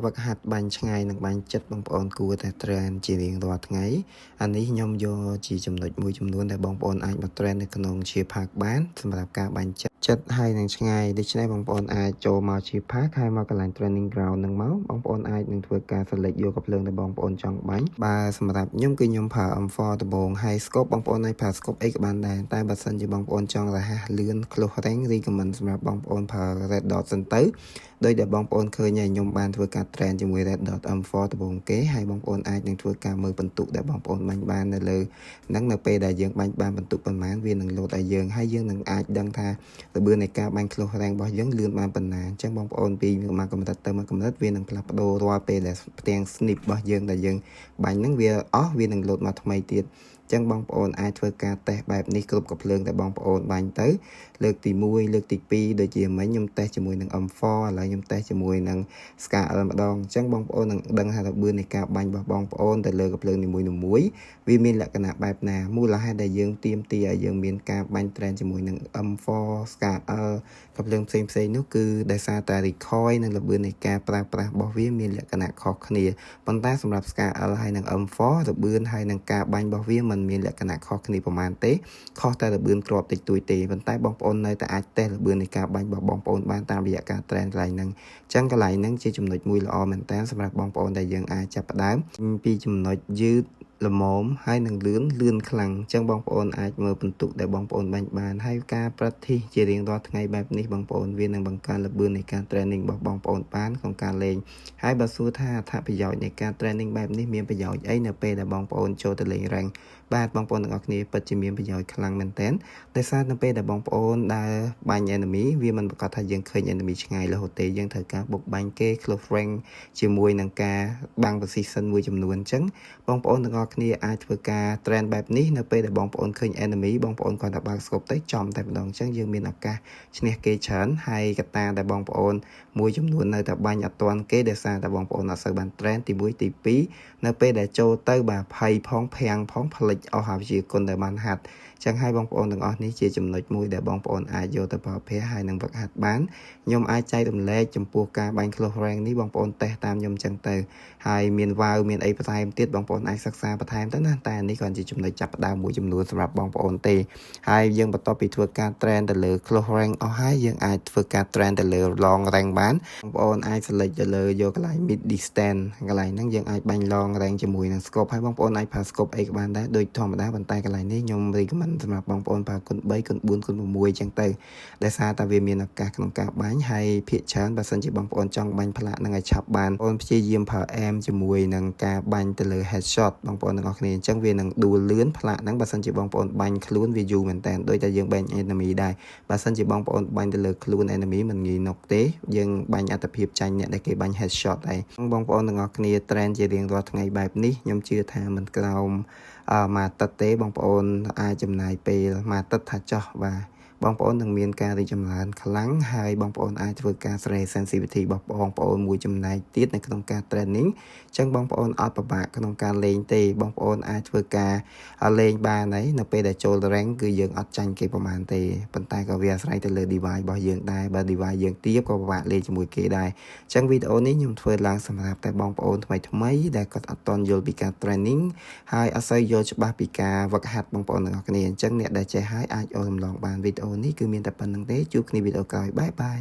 វឹកហាត់បាញ់ឆ្ងាយនិងបាញ់ចិត្តបងប្អូនគួរតែ train ជារៀងរាល់ថ្ងៃអានេះខ្ញុំយកជាចំណុចមួយចំនួនដែលបងប្អូនអាចមក train នៅក្នុងជា park បានសម្រាប់ការបាញ់ចិត្តហើយនឹងឆ្ងាយដូច្នេះបងប្អូនអាចចូលមកជា park ហើយមកកន្លែង training ground នឹងមកបងប្អូនអាចនឹងធ្វើការ select យកកាភ្លើងដែលបងប្អូនចង់បាញ់បាទសម្រាប់ខ្ញុំគឺខ្ញុំប្រើ M4 ដំបូងហើយ scope បងប្អូនអាចប្រើ scope អីក៏បានដែរតែបើសិនជាបងប្អូនចង់រហ័សលឿន close range recommend សម្រាប់បងប្អូនប្រើ red dot សិនទៅដោយដែលបងប្អូនឃើញហើយខ្ញុំបានធ្វើការ train ជាមួយ red dot M4 ដំបូងគេហើយបងប្អូនអាចនឹងធ្វើការមើលបន្ទុកដែលបងប្អូនបាញ់បាននៅលើហ្នឹងនៅពេលដែលយើងបាញ់បានបន្ទុកប៉ុន្មានវានឹងលោតឲ្យយើងហើយយើងនឹងអាចដឹងថាល្បឿននៃការបាញ់ close range របស់យើងលឿនបានប៉ុណ្ណាអញ្ចឹងបងប្អូនពីមួយកម្រិតទៅមួយកម្រិតវានឹងផ្លាស់ប្ដូររាល់ពេលដែលផ្ទាំង snip របស់យើងដែលយើងបាញ់ហ្នឹងវាអស់វានឹងលោតមកថ្មីទៀតចឹងបងប្អូនអាចធ្វើការតេស្តបែបនេះគ្រប់កាភ្លើងដែលបងប្អូនបាញ់ទៅលើកទី1លើកទី2ដូចជាមិញខ្ញុំតេស្តជាមួយនឹង M4 ឥឡូវខ្ញុំតេស្តជាមួយនឹង SKL ម្ដងអញ្ចឹងបងប្អូននឹងដឹងថាល្បឿននៃការបាញ់របស់បងប្អូនទៅលើកាភ្លើងនីមួយៗវាមានលក្ខណៈបែបណាមូលហេតុដែលយើងទាមទារឲ្យយើងមានការបាញ់ train ជាមួយនឹង M4 SKL កាភ្លើងផ្សេងនោះគឺដោយសារតែ recoil និងល្បឿននៃការប្រើប្រាស់របស់វាមានលក្ខណៈខុសគ្នាប៉ុន្តែសម្រាប់ SKL ហើយនិង M4 ល្បឿនហើយនឹងការបាញ់របស់វាមិនមានលក្ខណៈខុសគ្នាប្រហែលទេខុសតែល្បឿនគ្រាប់តិចតួចទេប៉ុន្តែបងប្អូននៅតែអាចតេស្តល្បឿននៃការបាញ់របស់បងប្អូនបានតាមរយៈការ train កន្លែងហ្នឹងអញ្ចឹងកន្លែងហ្នឹងជាចំណុចមួយល្អមែនតើសម្រាប់បងប្អូនដែលយើងអាចចាប់ផ្ដើមពីចំណុចយឺតល្មមហើយនឹងលឿនខ្លាំងអញ្ចឹងបងប្អូនអាចមើលបន្ទុកដែលបងប្អូនបាញ់បានហើយការប្រតិជារៀងរាល់ថ្ងៃបែបនេះបងប្អូនវានឹងបង្កើនល្បឿននៃការ training របស់បងប្អូនបានក្នុងការលេងហើយបើសួរថាអត្ថប្រយោជន៍នៃការ training បែបនេះមានប្រយោជន៍អីនៅពេលដែលបងប្អូនចូលទៅលេង rank បាទបងប្អូនទាំងអស់គ្នាពិតជាមានប្រយោជន៍ខ្លាំងមែនទែនដោយសារនៅពេលដែលបងប្អូនដើរបាញ់ enemy វាមិនប្រកាសថាយើងឃើញ enemy ឆ្ងាយរហូតទេយើងត្រូវការបុកបាញ់គេ close rank ជាមួយនឹងការបាំង position មួយចំនួនអញ្ចឹងបងប្អូនទាំងអស់គ្នាអាចធ្វើការ train បែបនេះនៅពេលដែលបងប្អូនឃើញ enemy បងប្អូនគាត់តែបើក scope ទៅចំតែម្ដងអញ្ចឹងយើងមានឱកាសឈ្នះគេច្រើនហើយកត្តាដែលបងប្អូនមួយចំនួននៅតែបាញ់អត់ទាន់គេដោយសារតែបងប្អូនអត់សូវបាន train ទី1ទី2នៅពេលដែលចូលទៅបាទភ័យផងភាំងផងផ្លិចអស់ហើយជាគុណដែលបានហាត់ចឹងហើយបងប្អូនទាំងអស់នេះជាចំណុចមួយដែលបងប្អូនអាចយកទៅប្រើប្រាស់ហើយនឹងវឹកហាត់បានខ្ញុំអាចចែករំលែកចំពោះការបាញ់ close rank នេះបងប្អូនតេស្តតាមខ្ញុំចឹងទៅហើយមានវ៉ាវមានអីបន្ថែមទៀតបងប្អូនអាចសិក្សាបន្ថែមទៅណាតែនេះគ្រាន់ជាចំណុចចាប់ផ្ដើមមួយចំនួនសម្រាប់បងប្អូនទេហើយយើងបន្ទាប់ពីធ្វើការ train ទៅលើ close rank អស់ហើយយើងអាចធ្វើការ train ទៅលើ long rank បានបងប្អូនអាច select ទៅលើយកកន្លែង mid distance កន្លែងហ្នឹងយើងអាចបាញ់ long rank ជាមួយនឹង scope ហើយបងប្អូនអាចប្រើ scope អីក៏បានដែរដូចធម្មតាប៉ុន្តែកន្លែងនេះខ្ញុំ recommend សម្រាប់បងប្អូនប្រើគុណ3គុណ4គុណ6អញ្ចឹងទៅដោយសារតែវាមានឱកាសក្នុងការបាញ់ហើយភាគច្រើនបើសិនជាបងប្អូនចង់បាញ់ផ្លាកនឹងឲ្យឆាប់បានបងប្អូនព្យាយាមប្រើ aim ជាមួយនឹងការបាញ់ទៅលើ headshot បងប្អូនទាំងអស់គ្នាអញ្ចឹងវានឹងដួលលឿនផ្លាកហ្នឹងបើសិនជាបងប្អូនបាញ់ខ្លួនវាយូរមែនតើដូចតែយើងបាញ់ enemy ដែរបើសិនជាបងប្អូនបាញ់ទៅលើខ្លួន enemy មិនងាយនុកទេយើងបាញ់អត្ថភាពចាញ់អ្នកដែលគេបាញ់ headshot ដែរបងប្អូនទាំងអស់គ្នា train ជារៀងរាល់ថ្ងៃបែបនេះខ្ញុំជឿថាមិនក្រោមមួយអាទិត្យទេបងប្អូនអាចចំណាយពេលមួយអាទិត្យថាចោះបាទបងប្អូននឹងមានការរីកចម្រើនខ្លាំងហើយបងប្អូនអាចធ្វើការស្រែ sensitivity របស់បងប្អូនមួយចំណែកទៀតនៅក្នុងការ training អញ្ចឹងបងប្អូនអត់ពិបាកក្នុងការលេងទេបងប្អូនអាចធ្វើការលេងបានហើយនៅពេលដែលចូល rank គឺយើងអត់ចាញ់គេប្រហែលទេប៉ុន្តែក៏វាអាស្រ័យទៅលើ device របស់យើងដែរបើ device យើងទាបក៏ពិបាកលេងជាមួយគេដែរអញ្ចឹងវីដេអូនេះខ្ញុំធ្វើឡើងសម្រាប់តែបងប្អូនថ្មីដែលគាត់អត់ទាន់យល់ពីការ training ហើយអត់សូវយល់ច្បាស់ពីការវឹកហាត់បងប្អូនទាំងអស់គ្នាអញ្ចឹងអ្នកដែលចេះហើយអាចអូនរំលងបានវីដេអូនេះគឺមានតែប៉ុណ្្នឹងទេជួបគ្នាវីដេអូក្រោយបាយបាយ